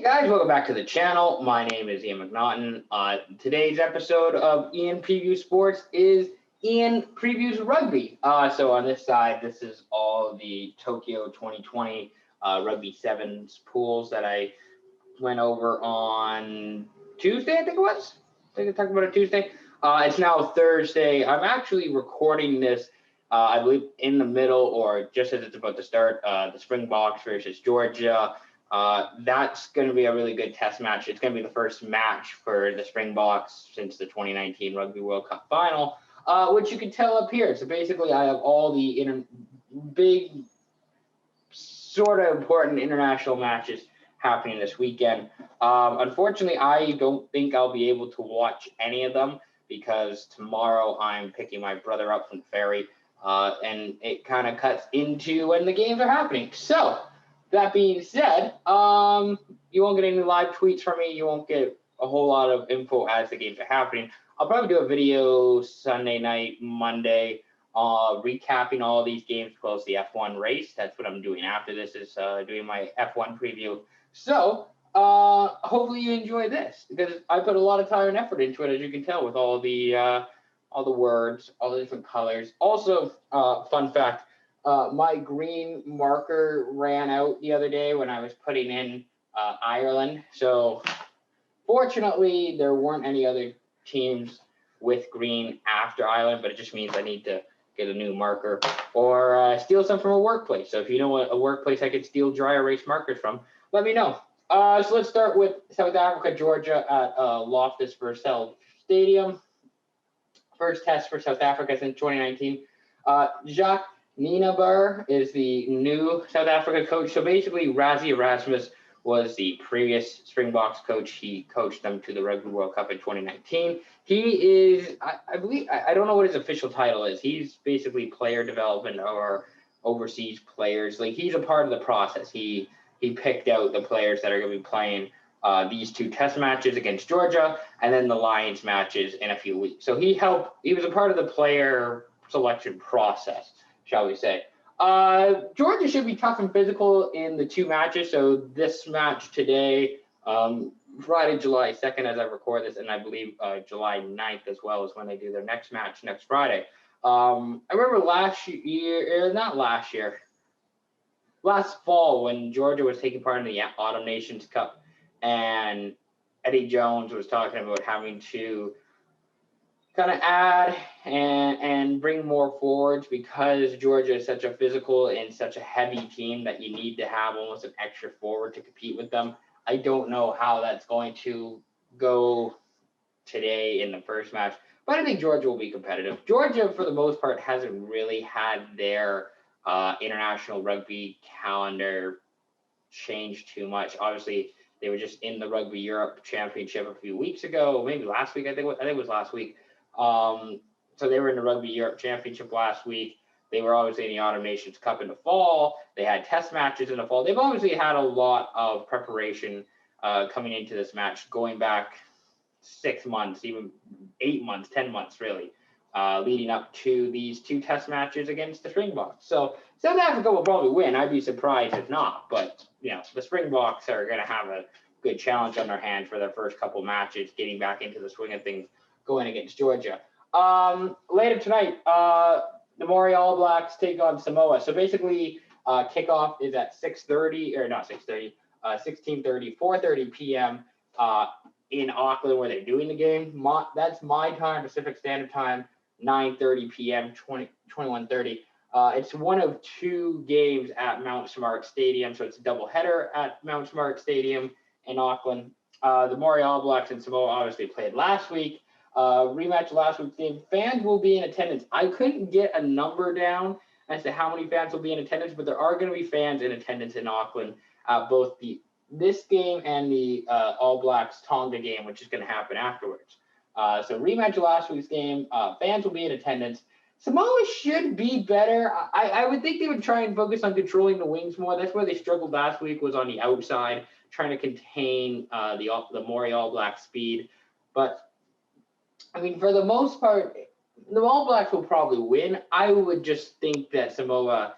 Guys, welcome back to the channel. My name is Ian McNaughton. Today's episode of Ian Previews Sports is Ian Previews Rugby. So on this side, this is all the Tokyo 2020 Rugby Sevens pools that I went over on Tuesday, I think it was. I think I talked about it Tuesday. It's now Thursday. I'm actually recording this, I believe, in the middle or just as it's about to start, the Springboks versus Georgia. That's going to be a really good test match. It's going to be the first match for the Springboks since the 2019 Rugby World Cup final, which you can tell up here. So basically, I have all the big, sort of important international matches happening this weekend. Unfortunately, I don't think I'll be able to watch any of them because tomorrow I'm picking my brother up from the ferry, and it kind of cuts into when the games are happening. So that being said, you won't get any live tweets from me. You won't get a whole lot of info as the games are happening. I'll probably do a video Sunday night, Monday, recapping all these games plus the F1 race. That's what I'm doing after this is doing my F1 preview. So hopefully you enjoy this because I put a lot of time and effort into it, as you can tell, with all the words, all the different colors. Also, fun fact. My green marker ran out the other day when I was putting in Ireland. So fortunately, there weren't any other teams with green after Ireland, but it just means I need to get a new marker or steal some from a workplace. So if you know a workplace I could steal dry erase markers from, let me know. So let's start with South Africa, Georgia at Loftus Versfeld Stadium. First test for South Africa since 2019. Jacques Nienaber is the new South Africa coach. So basically, Rassie Erasmus was the previous Springboks coach. He coached them to the Rugby World Cup in 2019. He is, I believe, I don't know what his official title is. He's basically player development or overseas players. Like, he's a part of the process. He picked out the players that are going to be playing these two test matches against Georgia and then the Lions matches in a few weeks. So he was a part of the player selection process, shall we say. Georgia should be tough and physical in the two matches. So this match today, Friday, July 2nd, as I record this, and I believe July 9th as well is when they do their next match next Friday. I remember last fall when Georgia was taking part in the Autumn Nations Cup, and Eddie Jones was talking about having to kind of add and bring more forwards because Georgia is such a physical and such a heavy team that you need to have almost an extra forward to compete with them. I don't know how that's going to go today in the first match, but I think Georgia will be competitive. Georgia, for the most part, hasn't really had their international rugby calendar change too much. Obviously, they were just in the Rugby Europe Championship a few weeks ago, maybe last week. I think it was last week. So they were in the Rugby Europe Championship last week. They were obviously in the Autumn Nations Cup in the fall. They had test matches in the fall. They've obviously had a lot of preparation coming into this match, going back 6 months, even 8 months, 10 months, really, leading up to these two test matches against the Springboks. So South Africa will probably win. I'd be surprised if not. But, the Springboks are going to have a good challenge on their hands for their first couple matches, getting back into the swing of things, going against Georgia. Later tonight, the Maori All Blacks take on Samoa. So basically, kickoff is at 4:30 p.m. In Auckland where they're doing the game. That's my time, Pacific Standard Time, 9:30 p.m., 21:30. It's one of two games at Mount Smart Stadium, so it's a doubleheader at Mount Smart Stadium in Auckland. The Maori All Blacks and Samoa obviously played last week. Rematch last week's game. Fans will be in attendance. I couldn't get a number down as to how many fans will be in attendance, but there are going to be fans in attendance in Auckland at both this game and the All Blacks Tonga game, which is going to happen afterwards. So rematch last week's game. Fans will be in attendance. Samoa should be better. I would think they would try and focus on controlling the wings more. That's where they struggled last week, was on the outside, trying to contain the Maori All Black speed. But I mean, for the most part, the All Blacks will probably win. I would just think that Samoa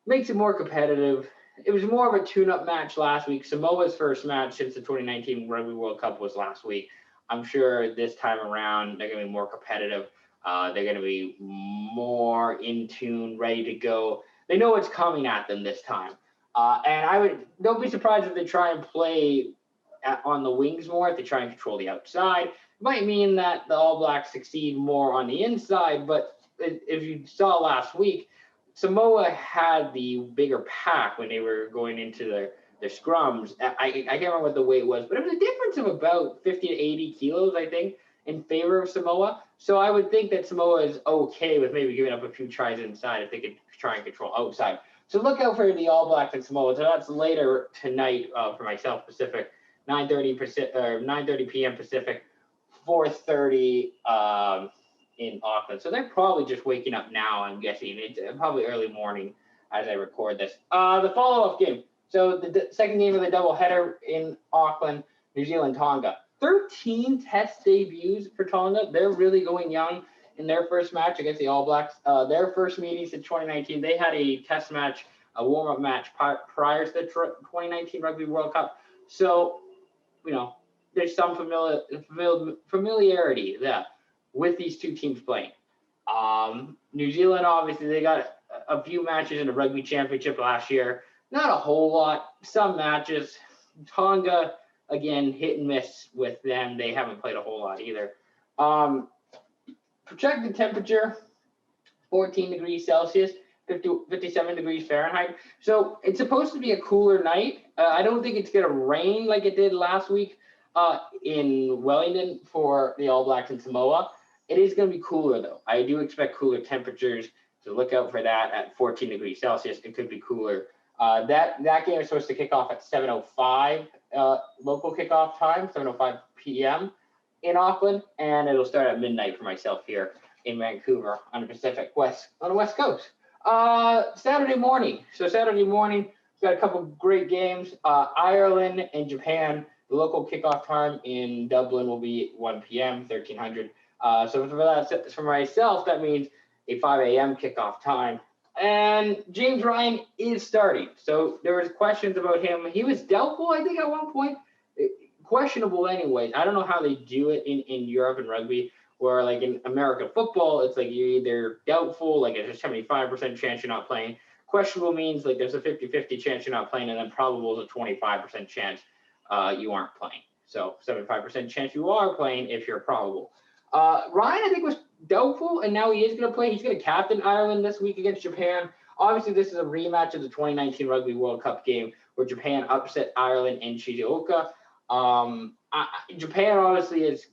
makes it more competitive it was more of a tune-up match last week. Samoa's first match since the 2019 Rugby World Cup was last week. I'm sure this time around they're going to be more competitive. They're going to be more in tune, ready to go. They know what's coming at them this time. And don't be surprised if they try and play on the wings more, if they try and control the outside. It might mean that the All Blacks succeed more on the inside, but if you saw last week, Samoa had the bigger pack when they were going into their scrums. I can't remember what the weight was, but it was a difference of about 50 to 80 kilos, I think, in favor of Samoa. So I would think that Samoa is okay with maybe giving up a few tries inside if they could try and control outside. So look out for the All Blacks and Samoa. So that's later tonight for myself Pacific, 9:30 p.m. Pacific, 4:30 in Auckland. So they're probably just waking up now, I'm guessing. It's probably early morning as I record this. The follow-up game. So the second game of the doubleheader in Auckland, New Zealand, Tonga. 13 test debuts for Tonga. They're really going young in their first match against the All Blacks. Their first meeting since 2019, they had a test match, a warm-up match prior to the 2019 Rugby World Cup. So, there's some familiarity there with these two teams playing. New Zealand, obviously, they got a few matches in the Rugby Championship last year. Not a whole lot, some matches. Tonga, again, hit and miss with them. They haven't played a whole lot either. Projected temperature, 14 degrees Celsius, 57 degrees Fahrenheit. So it's supposed to be a cooler night. I don't think it's going to rain like it did last week in Wellington for the All Blacks and Samoa. It is going to be cooler, though. I do expect cooler temperatures, so look out for that at 14 degrees Celsius. It could be cooler. That game is supposed to kick off at 7:05 local kickoff time, 7:05 p.m. in Auckland, and it'll start at midnight for myself here in Vancouver on the West Coast. Saturday morning. So Saturday morning, we've got a couple great games. Ireland and Japan. The local kickoff time in Dublin will be 1 p.m., 1300. So for myself, that means a 5 a.m. kickoff time. And James Ryan is starting. So there was questions about him. He was doubtful, I think, at one point. Questionable anyways. I don't know how they do it in Europe and rugby, where like in American football, it's like you're either doubtful, like it's a 75% chance you're not playing. Questionable means like there's a 50-50 chance you're not playing, and then probable is a 25% chance you aren't playing. So 75% chance you are playing if you're probable. Ryan, I think, was doubtful, and now he is going to play. He's going to captain Ireland this week against Japan. Obviously, this is a rematch of the 2019 Rugby World Cup game where Japan upset Ireland in Shizuoka. Japan obviously is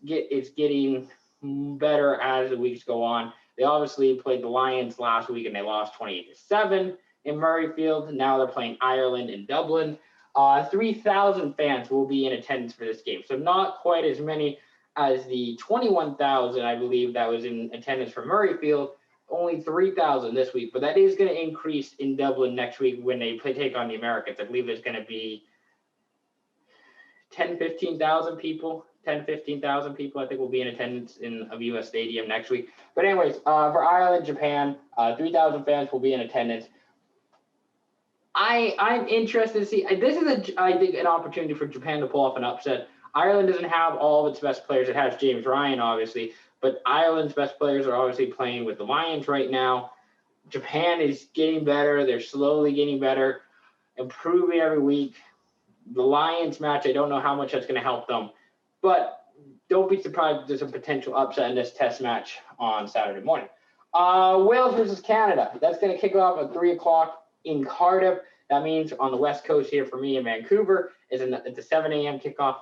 getting better as the weeks go on. They obviously played the Lions last week and they lost 28-7 in Murrayfield. Now they're playing Ireland in Dublin. 3,000 fans will be in attendance for this game, so not quite as many as the 21,000, I believe, that was in attendance for Murrayfield. Only 3,000 this week, but that is going to increase in Dublin next week when they take on the Americans. I believe there's going to be 15,000 people, I think, will be in attendance in a U.S. stadium next week. But anyways, for Ireland, Japan, 3,000 fans will be in attendance. I'm interested to see. This is, I think, an opportunity for Japan to pull off an upset. Ireland doesn't have all of its best players. It has James Ryan, obviously, but Ireland's best players are obviously playing with the Lions right now. Japan is getting better. They're slowly getting better, improving every week. The Lions match, I don't know how much that's going to help them, but don't be surprised if there's a potential upset in this test match on Saturday morning. Wales versus Canada. That's going to kick off at 3 o'clock in Cardiff. That means on the West Coast here for me in Vancouver, it's a 7 a.m. kickoff.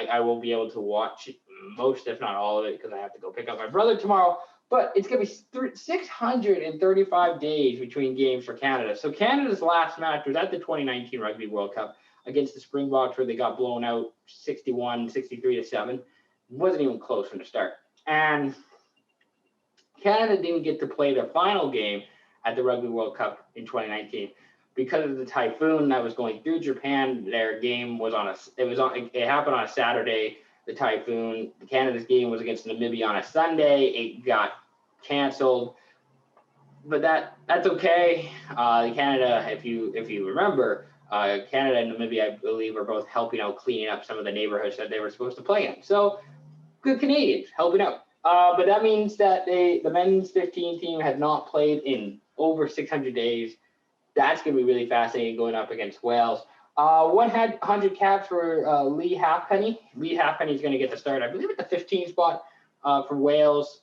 I will be able to watch most, if not all of it, because I have to go pick up my brother tomorrow. But it's going to be 635 days between games for Canada. So Canada's last match was at the 2019 Rugby World Cup against the Springboks, where they got blown out 63-7. It wasn't even close from the start. And Canada didn't get to play their final game at the Rugby World Cup in 2019. Because of the typhoon that was going through Japan, their game was it happened on a Saturday, the typhoon. Canada's game was against Namibia on a Sunday. It got canceled. But that's okay. Canada, if you remember, Canada and Namibia, I believe, are both helping out cleaning up some of the neighborhoods that they were supposed to play in. So good Canadians helping out. But that means that the men's 15 team had not played in over 600 days. That's going to be really fascinating going up against Wales. 100 caps for Lee Halfpenny. Lee Halfpenny is going to get the start, I believe, at the 15 spot for Wales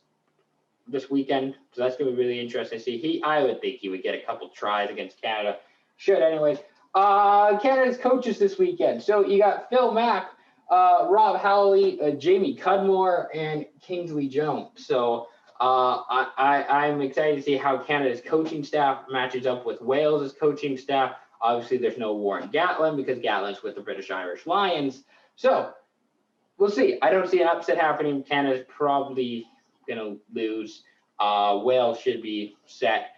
this weekend. So that's going to be really interesting to see. I would think he would get a couple tries against Canada. Should anyways. Canada's coaches this weekend. So you got Phil Mack, Rob Howley, Jamie Cudmore, and Kingsley Jones. So I'm excited to see how Canada's coaching staff matches up with Wales' coaching staff. Obviously, there's no Warren Gatland because Gatland's with the British Irish Lions. So we'll see. I don't see an upset happening. Canada's probably going to lose. Wales should be set.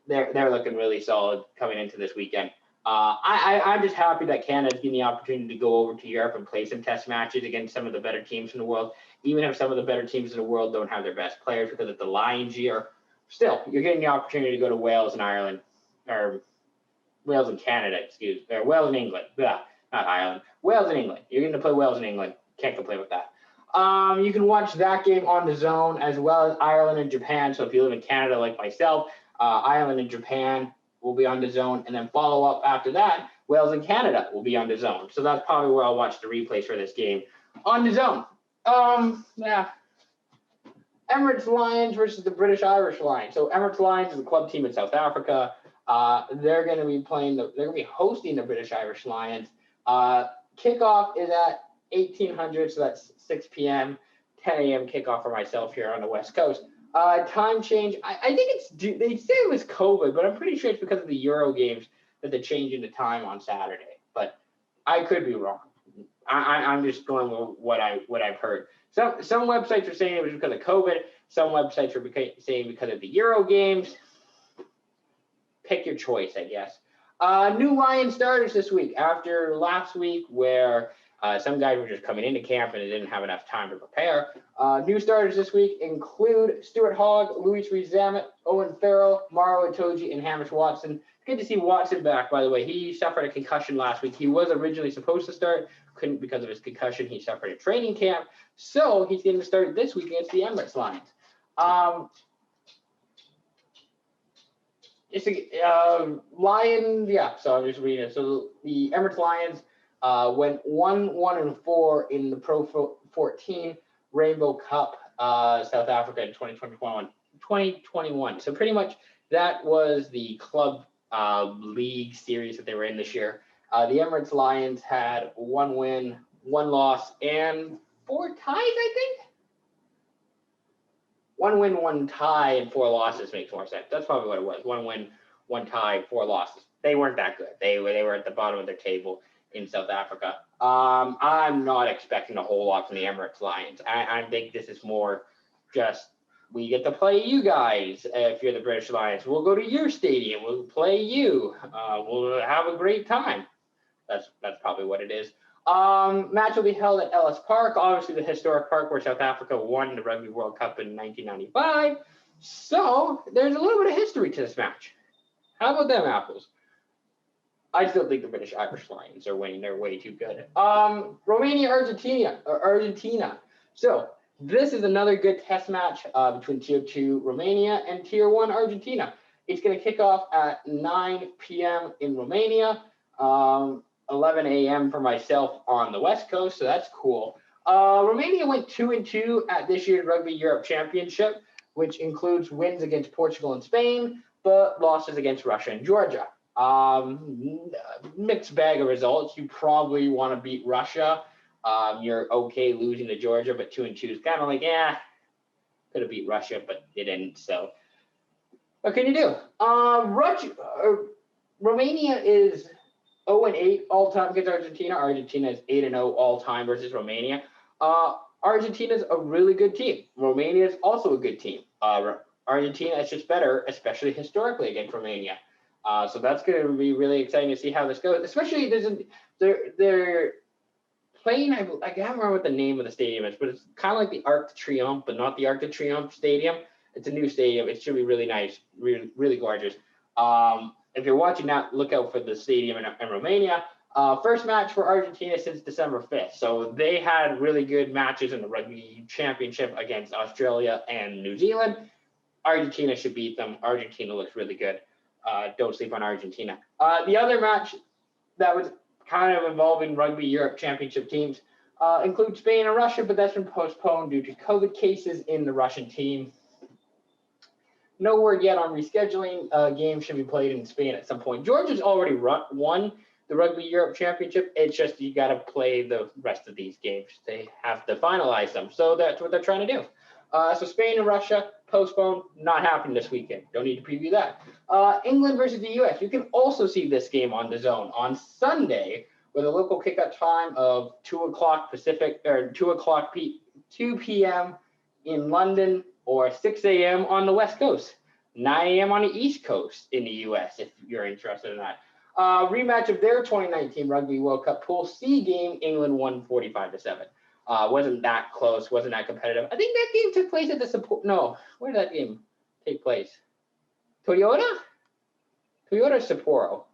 They're looking really solid coming into this weekend. I'm just happy that Canada's getting the opportunity to go over to Europe and play some test matches against some of the better teams in the world. Even if some of the better teams in the world don't have their best players because of the Lions year, still, you're getting the opportunity to go to Wales and Ireland, or Wales and Canada, or Wales and England. Blah, not Ireland. Wales and England. You're going to play Wales and England. Can't complain with that. You can watch that game on the Zone as well as Ireland and Japan. So if you live in Canada like myself, Ireland and Japan will be on the Zone, and then follow up after that, Wales and Canada will be on the Zone. So that's probably where I'll watch the replays for this game on the Zone. Yeah. Emirates Lions versus the British Irish Lions. So Emirates Lions is a club team in South Africa. They're going to be they're going to be hosting the British Irish Lions. Kickoff is at 1800, so that's 6 p.m., 10 a.m. kickoff for myself here on the West Coast. Time change. I think they say it was COVID, but I'm pretty sure it's because of the Euro games that they're changing the time on Saturday. But I could be wrong. I'm just going with what I've heard. Some websites are saying it was because of COVID. Some websites are saying because of the Euro games. Pick your choice, I guess. New Lion starters this week after last week where some guys were just coming into camp and they didn't have enough time to prepare. New starters this week include Stuart Hogg, Luis Rees-Zammit, Owen Farrell, Maro Itoje, and Hamish Watson. Good to see Watson back, by the way. He suffered a concussion last week. He was originally supposed to start, couldn't because of his concussion. He suffered a training camp, so he's going to start this week against the Emirates Lions. It's a Lion, yeah. So I'm just reading it. So the Emirates Lions went 1-4 in the Pro 14 Rainbow Cup, South Africa in 2021. So pretty much that was the club league series that they were in this year. The Emirates Lions had 1 win, 1 loss, and 4 ties, I think. 1 win, 1 tie, and 4 losses makes more sense. That's probably what it was. 1 win, 1 tie, 4 losses. They weren't that good. They were at the bottom of their table in South Africa. I'm not expecting a whole lot from the Emirates Lions. I think this is more just we get to play you guys. If you're the British Lions, we'll go to your stadium. We'll play you. We'll have a great time. That's probably what it is. Match will be held at Ellis Park, obviously the historic park where South Africa won the Rugby World Cup in 1995. So there's a little bit of history to this match. How about them apples? I still think the British Irish Lions are winning. They're way too good. Romania, Argentina. So this is another good test match between Tier 2 Romania and Tier 1 Argentina. It's going to kick off at 9 p.m. in Romania. 11 a.m. for myself on the West Coast, so that's cool. Romania went 2-2 at this year's Rugby Europe Championship, which includes wins against Portugal and Spain, but losses against Russia and Georgia. Mixed bag of results. You probably want to beat Russia. You're okay losing to Georgia, but 2-2 is kind of like, could have beat Russia, but they didn't. So what can you do? Romania is 0-8 all-time against Argentina. Argentina is 8-0 all-time versus Romania. Argentina is a really good team. Romania is also a good team. Argentina is just better, especially historically against Romania. So that's going to be really exciting to see how this goes. Especially they're playing. I can't remember what the name of the stadium is, but it's kind of like the Arc de Triomphe, but not the Arc de Triomphe Stadium. It's a new stadium. It should be really nice, really, really gorgeous. if you're watching that, look out for the stadium in Romania. First match for Argentina since December 5th. So they had really good matches in the Rugby Championship against Australia and New Zealand. Argentina should beat them. Argentina looks really good. Don't sleep on Argentina. The other match that was kind of involving Rugby Europe Championship teams include Spain and Russia, but that's been postponed due to COVID cases in the Russian team. No word yet on rescheduling. Games should be played in Spain at some point. Georgia's already won the Rugby Europe Championship. It's just you got to play the rest of these games. They have to finalize them. So that's what they're trying to do. So Spain and Russia, postponed, not happening this weekend. Don't need to preview that. England versus the U.S. You can also see this game on DAZN on Sunday with a local kickoff time of 2 o'clock Pacific, or 2 p.m. in London, or 6 a.m. on the West Coast, 9 a.m. on the East Coast in the U.S. if you're interested in that. Rematch of their 2019 Rugby World Cup Pool C game, England won 45-7. Wasn't that close, wasn't that competitive. I think that game took place at the support. No, where did that game take place? Toyota Sapporo.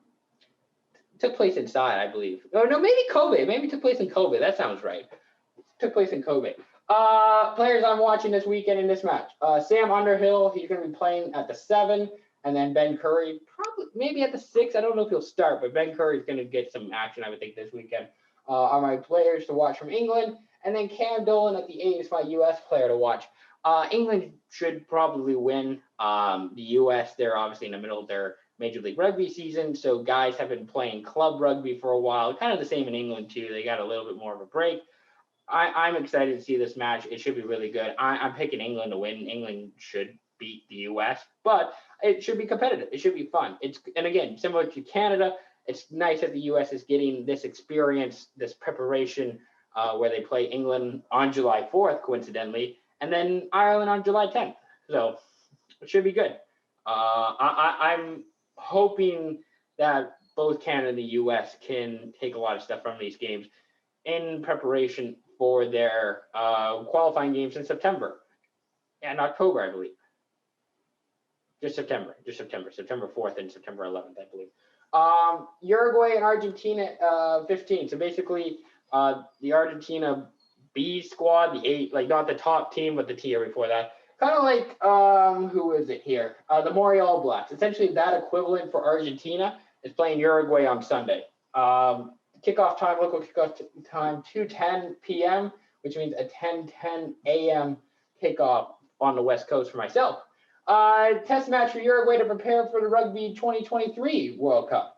Took place inside, I believe. Oh no, maybe Kobe. Maybe it took place in Kobe. That sounds right. Took place in Kobe. Players I'm watching this weekend in this match. Sam Underhill, he's going to be playing at the 7, and then Ben Curry, probably maybe at the 6. I don't know if he'll start, but Ben Curry's going to get some action, I would think, this weekend. Are my players to watch from England, and then Cam Dolan at the 8 is my U.S. player to watch. England should probably win. The U.S., they're obviously in the middle of their Major League Rugby season, so guys have been playing club rugby for a while. Kind of the same in England, too. They got a little bit more of a break. I'm excited to see this match. It should be really good. I'm picking England to win. England should beat the U.S., but it should be competitive. It should be fun. And again, similar to Canada, it's nice that the U.S. is getting this experience, this preparation, where they play England on July 4th, coincidentally, and then Ireland on July 10th. So it should be good. I'm hoping that both Canada and the U.S. can take a lot of stuff from these games in preparation for their qualifying games in September and October, I believe. Just September, September 4th and September 11th, I believe. Uruguay and Argentina, 15. So basically, the Argentina B squad, the 8, like not the top team, but the tier before that. Kind of like, who is it here? The Mori All Blacks. Essentially, that equivalent for Argentina is playing Uruguay on Sunday. Kickoff time, local kickoff time, 2:10 p.m., which means a 10:10 a.m. kickoff on the West Coast for myself. Test match for Uruguay to prepare for the Rugby 2023 World Cup.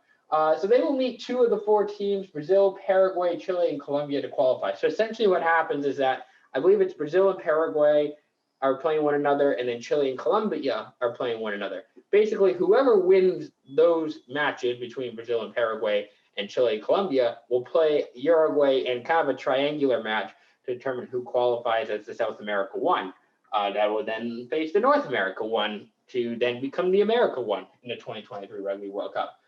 So they will meet 2 of the 4 teams, Brazil, Paraguay, Chile, and Colombia to qualify. So essentially what happens is that I believe it's Brazil and Paraguay are playing one another, and then Chile and Colombia are playing one another. Basically, whoever wins those matches between Brazil and Paraguay and Chile and Colombia will play Uruguay in kind of a triangular match to determine who qualifies as the South America 1. That will then face the North America 1 to then become the America 1 in the 2023 Rugby World Cup.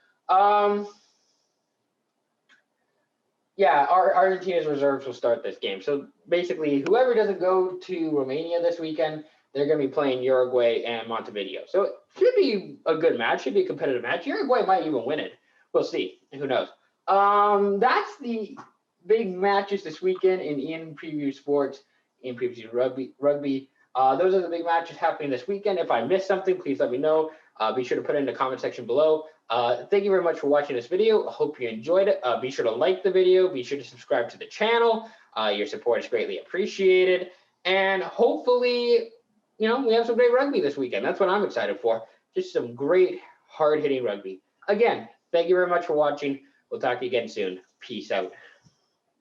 Yeah, Argentina's reserves will start this game. So basically, whoever doesn't go to Romania this weekend, they're going to be playing Uruguay and Montevideo. So it should be a good match, should be a competitive match. Uruguay might even win it. We'll see. Who knows? That's the big matches this weekend in Ian Preview Sports, Ian Preview Rugby. Those are the big matches happening this weekend. If I missed something, please let me know. Be sure to put it in the comment section below. Thank you very much for watching this video. I hope you enjoyed it. Be sure to like the video. Be sure to subscribe to the channel. Your support is greatly appreciated. And hopefully, we have some great rugby this weekend. That's what I'm excited for. Just some great, hard-hitting rugby. Again, thank you very much for watching. We'll talk to you again soon. Peace out.